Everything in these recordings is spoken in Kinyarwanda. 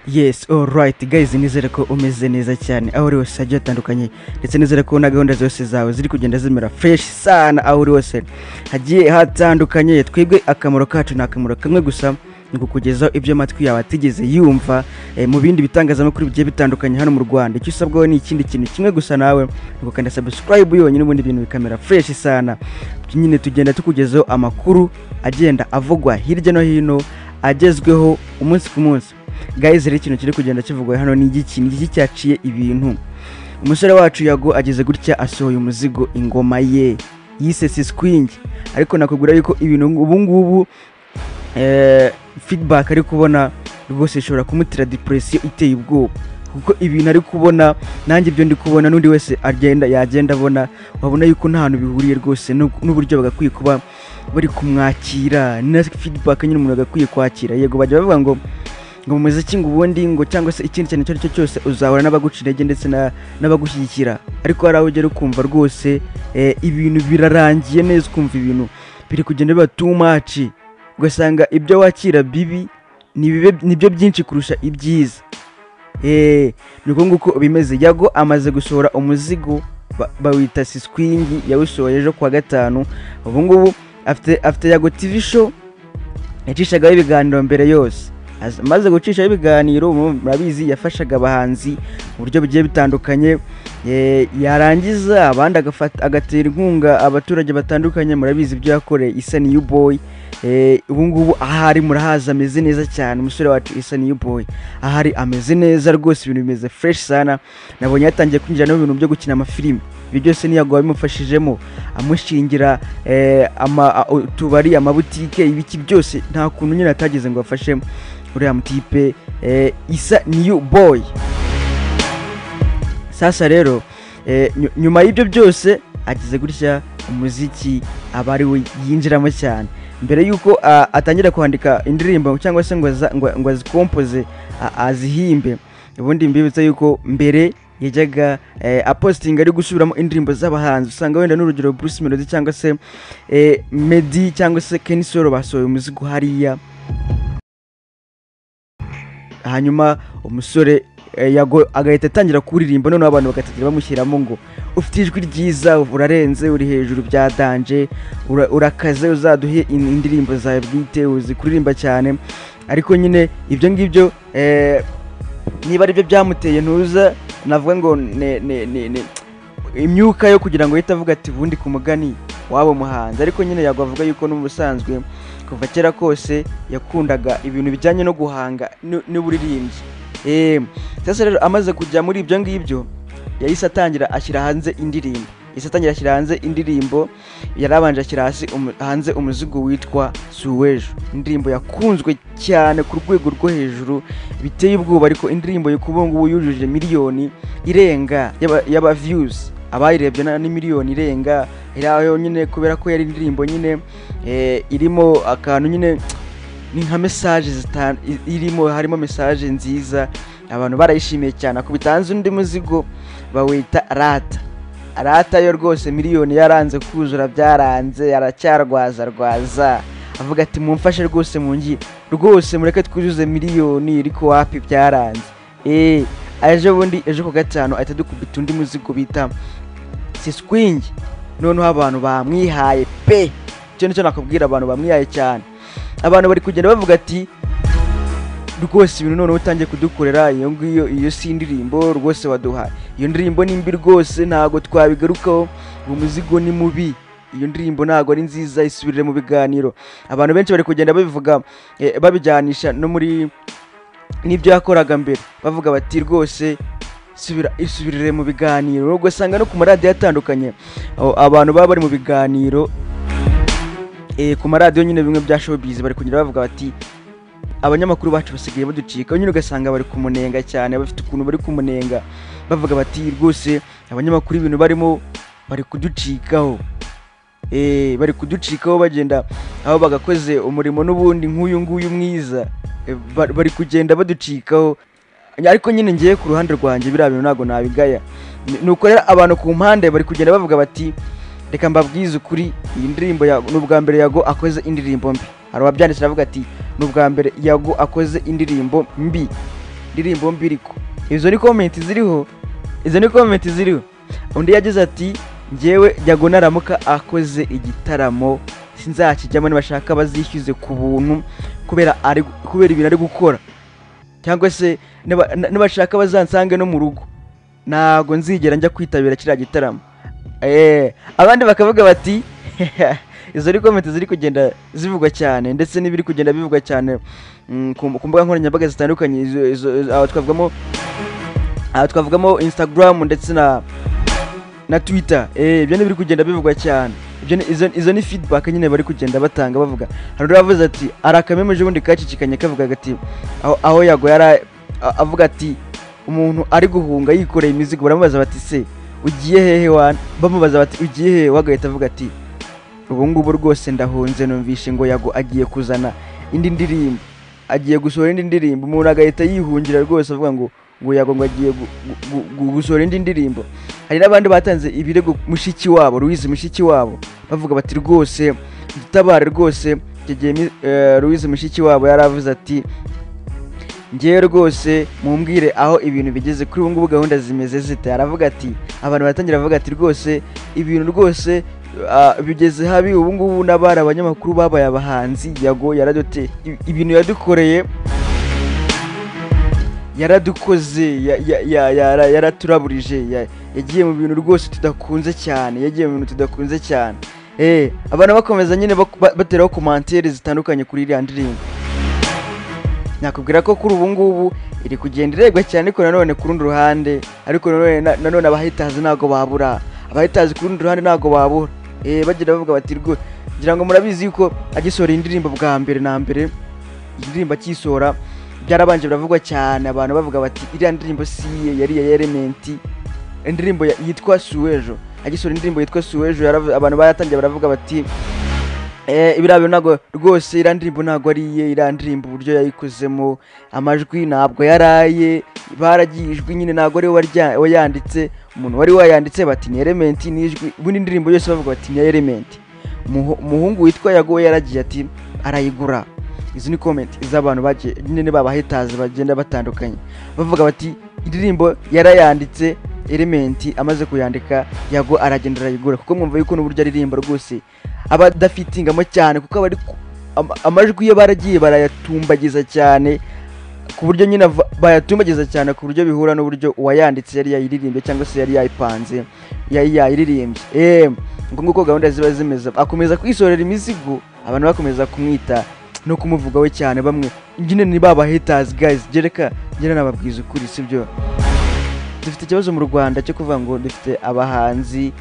Yes, alright guys, nizere ko umeze neza cyane aho uri hose hagiye hatandukanye, ndetse nizere ko na gahunda zose zawe ziri kugenda zimera fresh sana aho uri hose hagiye hatandukanye. Twebwe akamaro kacu ni akamaro kamwe gusa, ni kukugezaho ibyo amatwi yawe atigeze yumva mu bindi bitangazamakuru bigiye bitandukanye hano mu Rwanda. Icyo usabwa ni ikindi kintu kimwe gusa, nawe ni gukanda subscribe yonyine, ubundi ibintu bikamera fresh sana. Nyine tugenda tukugezaho amakuru agenda avugwa hirya no hino, agezweho umunsi ku munsi. Guys, rero ikintu kiri kugenda kivugwa hano ni igiki cyaciye ibintu. Umusore wacu Yago ageze gutya asohoye umuzigo, ingoma ye yise Siskwingi, ariko nakugura yuko ibintu ubu ngubu feedback ari kubona rwose ishobora kumutira depression iteye ubwoba, kuko ibintu ari kubona nanjye ibyo ndi kubona n'undi wese yagenda abona, wabona yuko nta hantu bihuriye rwose n'uburyo bagakwiye kuba bari kumwakira na feedback nyine umuntu agakwiye kwakira. Yego bajya bavuga ngo mu muziki ngo ubundi ngo cyangwa se ikindi cyane cyo cyose uzahora n'abaguca intege ndetse n'abagushyigikira, ariko hari aho ugera ukumva rwose ibintu birarangiye neza, ukumva ibintu biri kugenda biba too much, ugasanga ibyo wakira bibi nibyo byinshi kurusha ibyiza. Niko nguko bimeze. Yago amaze gusohora umuzigo bawita Siskwingi, yawusohoye ejo kwa gatanu. Ubu ngubu afite Yago TV show yacishagaho ibiganiro mbere yose. Amaze gucishaho ibiganiro, murabizi yafashaga abahanzi mu buryo bugiye bitandukanye, yarangiza abandi agatera inkunga abaturage batandukanye. Murabizi ibyo yakoreye Isa New Boy. Ubu ngubu ahari murahaza ameze neza cyane, umusore wacu Isa New Boy ahari ameze neza rwose, ibintu bimeze fresh sana. Nabonye yatangiye kwinjira no mu bintu byo gukina amafilimi, ibyo byose ni Yago bimufashijemo, amushingira utubari, amabutike, ibiki byose. Nta kuntu nyine atageze ngo afashe uriya mutipe Isa New Boy. Sasa rero nyuma y'ibyo byose ageze gutya umuziki aba ari we yinjiramo cyane. Mbere yuko atangira kwandika indirimbo cyangwa se ngo azikompose azihimbe, ubundi mbibutsa yuko mbere yajyaga apostinga ari gusubiramo indirimbo z'abahanzi. Usanga wenda n'urugero Bruce Melody cyangwa se Meddy cyangwa se Ken Solo basohoye umuzigo hariya, hanyuma umusore Yago agahita atangira kuririmba, noneho abantu bagatangira bamushyiramo ngo ufite ijwi ryiza, urarenze, uri hejuru bya danje, urakaze, uzaduhe indirimbo zawe bwite, uzi kuririmba cyane. Ariko nyine ibyo ngibyo niba ari byo byamuteye ntuza navuga ngo imyuka yo kugira ngo yita avuga ati ubundi ku mugani wabo muhanzi. Ariko nyine Yago avuga yuko n'ubusanzwe kuva kera kose yakundaga ibintu bijyanye no guhanga n'uburirimbyi. Sasa rero amaze kujya muri ibyo ngibyo, yahise atangira ashyira hanze indirimbo. Yarabanje ashyira hanze umuzigo witwa Suwejo, indirimbo yakunzwe cyane ku rwego rwo hejuru biteye ubwoba. Ariko indirimbo yo kubungu yujuje miliyoni irenga y'aba views, abayirebye ni miliyoni irenga. Iraho nyine kubera ko yari indirimbo nyine irimo akantu nyine ni nka message harimo message nziza, abantu barayishimiye cyane. Akubitanze undi muzigo bawita Rata yo rwose miliyoni yaranze kuzura, byaranze, aracyarwaza avuga ati mumfashe rwose mungi rwose mureke twuzuze miliyoni, ariko wapi byaranze. Ejo ku gatanu ahita dukubita undi muzigo bita Siskwingi, noneho abantu bamwihaye pe. Icyo nicyo nakubwira, abantu bamwihaye cyane. Abantu bari kugenda bavuga ati rwose ibintu noneho utangiye kudukorera iyo si indirimbo rwose waduhaye, iyo ndirimbo ni mbi rwose, ntago twabigarukaho, uwo muzigo ni mubi, iyo ndirimbo ntago ari nziza, isubirire mu biganiro. Abantu benshi bari kugenda babivuga babijyanisha no muri n'ibyo yakoraga mbere, bavuga bati rwose isubirire mu biganiro. Ugasanga no ku maradiyo atandukanye abantu baba bari mu biganiro, ku maradiyo nyine bimwe bya showbiz, bari kugenda bavuga bati abanyamakuru bacu basigaye baducika. Nyine ugasanga bari kumunenga cyane, bafite ukuntu bari kumunenga, bavuga bati rwose abanyamakuru ibintu barimo bari kuducikaho, bari kuducikaho bagenda aho bagakoze umurimo n'ubundi nk'uyu nguyu mwiza, bari kugenda baducikaho. Ariko nyine ngiye ku ruhande rwanjye biriya bintu ntago nabigaya. Nuko rero abantu ku mpande bari kugenda bavuga bati reka mbabwize ukuri, iyi ndirimbo n'ubwa mbere Yago akoze indirimbo mbi. Hari ababyanditse bavuga ati n'ubwa mbere Yago akoze indirimbo mbi. indirimbo mbiriko. Izo ni comment ziriho. Undi yagize ati njyewe Yago naramuka akoze igitaramo sinzakijyamo, nibashaka bazishyuze ku buntu kubera ibintu ari gukora, cyangwa se nibashaka bazansange no mu rugo, ntago nzigera njya kwitabira kiriya gitaramo. Abandi bakavuga bati izo ni comment ziri kugenda zivugwa cyane, ndetse n'ibiri kugenda bivugwa cyane ku mbuga nkoranyambaga zitandukanye. Aho twavugamo Instagram ndetse na Twitter. Ibyo biri kugenda bivugwa cyane. Izo ni feedback nyine bari kugenda batanga bavuga. Hari uravuze ati arakamemeje ubundi kacicikanye kavuga ati aho Yago yara avuga ati umuntu ari guhunga yikoreye imizigo, baramubaza bati se ugiye hehe wana, bamubaza bati ugiye hehe, wagahita avuga ati ubu ngubu rwose ndahunze, numvishe ngo Yago agiye kuzana indi ndirimbo, agiye gusohora indi ndirimbo. Umuntu agahita yihungira rwose avuga ngo Yago ngo agiye gusohora indi ndirimbo. Hari n'abandi batanze ibirego mushiki wabo Louise, mushiki wabo, bavuga bati rwose dutabare rwose. Louise mushiki wabo yaravuze ati ngiye rwose mumbwire aho ibintu bigeze kuri ubu ngubu, gahunda zimeze zite. Aravuga ati abantu batangira bavuga ati rwose ibintu rwose bigeze habi ubu ngubu, n'abari abanyamakuru babaye abahanzi. Yago ibintu yadukoreye, yaradukoze, yaraturaburije, yagiye mu bintu rwose tudakunze cyane. Abantu bakomeza nyine bateraho commentaires zitandukanye kuri iriya ndirimbo. Nakubwira ko kuri ubu ngubu iri kugenda iregwa cyane, ariko nanone ku rundi ruhande, nanone abahitazi ntago babura, abahitazi ku rundi ruhande ntago babura. Bagira bavuga bati rwo ngira ngo murabizi yuko agisohora indirimbo bwa mbere na mbere, indirimbo akisora byarabanje biravugwa cyane, abantu bavuga bati iriya ndirimbo siye yari ya Element, indirimbo yitwa Suwejo. Agisohora indirimbo yitwa Suwejo, abantu bayatangiye baravuga bati ibirabyo ntago rwose iriya ndirimbo ntago ari iye, iriya ndirimbo uburyo yayikozemo, amajwi ntabwo yaraye, baragiye ijwi nyine ntago ari we yanditse, umuntu wari wayanditse bati ni Element n'ijwi, ubundi indirimbo yose bavuga bati ni Element. Umuhungu witwa Yago yaragiye ati arayigura. Izi ni comment iz'abantu bagiye nyine babahitazi bagenda batandukanye bavuga bati indirimbo yarayanditse Element, amaze kuyandika Yago aragenda arayigura, kuko mwumva yuko n'uburyo aririmba rwose aba dafitingamo cyane, kuko abari amajwi ye baragiye barayatumbagiza cyane, ku buryo nyine bayatumbagiza cyane ku buryo bihura n'uburyo uwayanditse yari yayiririmbye cyangwa se yari yayipanze yayiririmbye. Nguko gahunda ziba zimeze. Akomeza kwisorera imizigo, abantu bakomeza kumwita no kumuvugaho cyane, bamwe nyine ni baba haters guys. Jereka njye nababwiza ukuri, sibyo? Dufite ikibazo mu Rwanda cyo kuvuga ngo dufite abahanzi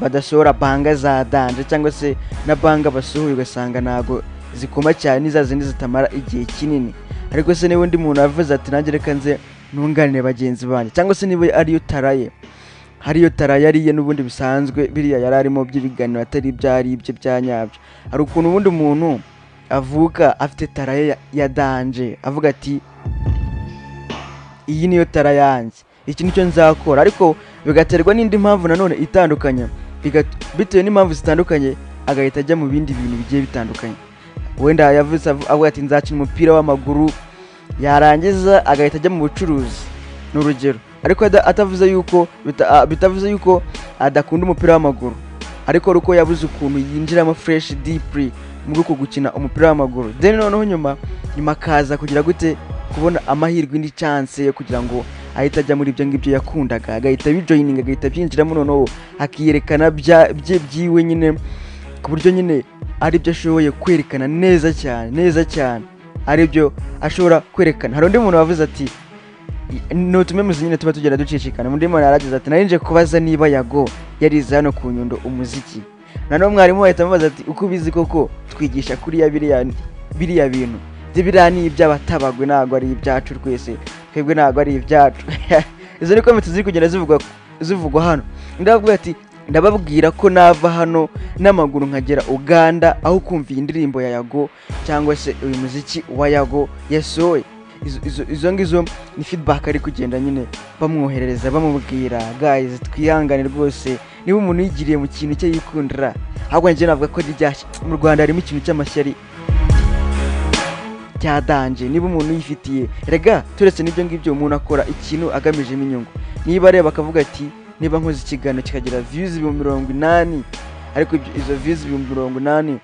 badasohora banga za danje, cyangwa se na banga basohoye ugasanga nago zikoma cyane, nizazindi zitamara igihe kinini. Ariko se niba undi muntu avuze ati nanjye reka nze ntunganire bagenzi banjye, cyangwa se niba ariyo taraye, hariyo taraye ariye n'ubundi bisanzwe biriya yari arimo by'ibiganiro atari ibyari ibye byanyabyo. Hari ukuntu ubundi umuntu avuka afite taraye ya danje, avuga ati iyi niyo tara yanjye, iki nicyo nzakora, ariko bigaterwa n'indi mpamvu nanone itandukanye, bitewe n'impamvu zitandukanye agahita ajya mu bindi bintu bigiye bitandukanye. Wenda yavuze avuga ati nzakina umupira w'amaguru, yarangiza agahita ajya mu bucuruzi n'urugero, ariko atavuze yuko bitavuze yuko adakunda umupira w'amaguru, ariko uko yabuze ukuntu yinjiramo fresh deeply muri uko gukina umupira w'amaguru. Then noneho nyuma kaza kugira gute kubona amahirwe indi chance yo kugira ngo ahita ajya muri ibyo ngibyo yakundaga, agahita bijoininga, agahita byinjiramo, noneho akiyerekana byiwe nyine, ku buryo nyine ari byo ashoboye kwerekana neza cyane, ari byo ashobora kwerekana. Hari undi muntu wavuze ati nutume muzi nyine tuba tugenda ducicikana. Undi muntu aragize ati narinje kubaza niba Yago yarize hano ku Nyundo umuziki. Nanone mwarimu ahita amubaza ati uko bizi koko twigisha kuri ya biriya bintu biriya ni iby'abatabagwe, ntago ari ibyacu, twese twebwe ntago ari ibyacu. Izo ni comments ziri kugenda zivugwa hano. Ndavuga ati ndababwira ko nava hano n'amaguru nkagera Uganda aho kumva indirimbo ya Yago cyangwa se uyu muziki wa Yago yasohoye. Izo ngizo ni feedback ari kugenda nyine bamwoherereza bamubwira guys twihangane rwose niba umuntu yigiriye mu kintu cye yikundira. Ahubwo njye navuga ko mu Rwanda harimo ikintu cy'amashyari bya danje niba umuntu yifitiye rega turetse n'ibyo ngibyo umuntu akora ikintu agamijemo inyungu niba areba akavuga ati niba nkoze ikiganiro kikagira views 80,000 ariko izo views 80,000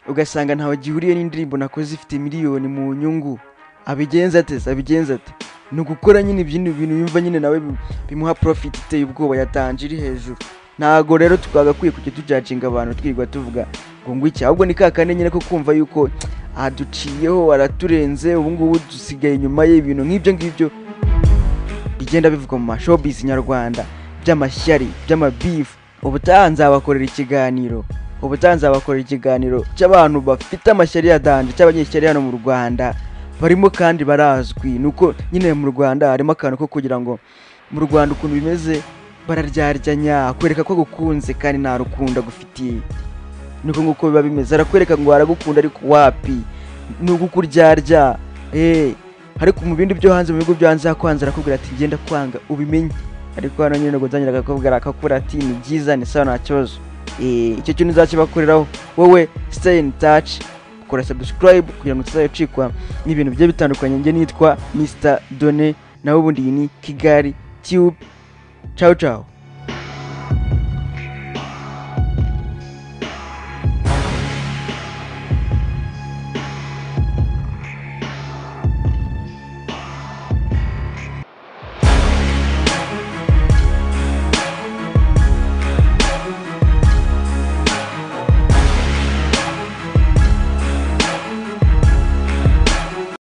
ugasanga ntawe gihuriye n'indirimbo nakoze ifite miliyoni mu nyungu abigenza ate ni ugukora nyine ibintu yumva nyine nawe bimuha profit iteye ubwoba yatanje iri hejuru ntago rero twagakwiye kujya tujudginga abantu twirwa tuvuga ngo ngwiki ahubwo ni kakane nyine ko kumva yuko aduciyeho araturenze ubu ngubu dusigaye inyuma y'ibintu nk'ibyo ngibyo bigenda bivuga mu mashowbiz nyarwanda by'amashyari by'amabeef ubutaha nzabakorera ikiganiro cy'abantu bafite amashyari ya danje cy'abanyeshyari hano mu Rwanda barimo kandi barazwi nuko nyine mu Rwanda harimo akantu ko kugira ngo mu Rwanda ukuntu bimeze bararyaryanya kwereka ko gukunze kandi nta rukunda gufitiye nuko nguko biba bimeze arakwereka ngo aragukunda ariko wapi nuko kuryarya ariko mu bindi byo hanze mu bigo byo hanze akwanza arakubwira ati genda kwanga ubimenye ariko hano nyine ngo nzangira akakubwira akakura ati ni byiza ni sawa nta kibazo icyo kintu uzakibakoreraho wowe stay in touch kora subscribe kugira ngo tutazayicikwa n'ibintu bigiye bitandukanye nge nitwa Mr Done nawe ubundi ni Kigali Tube ciao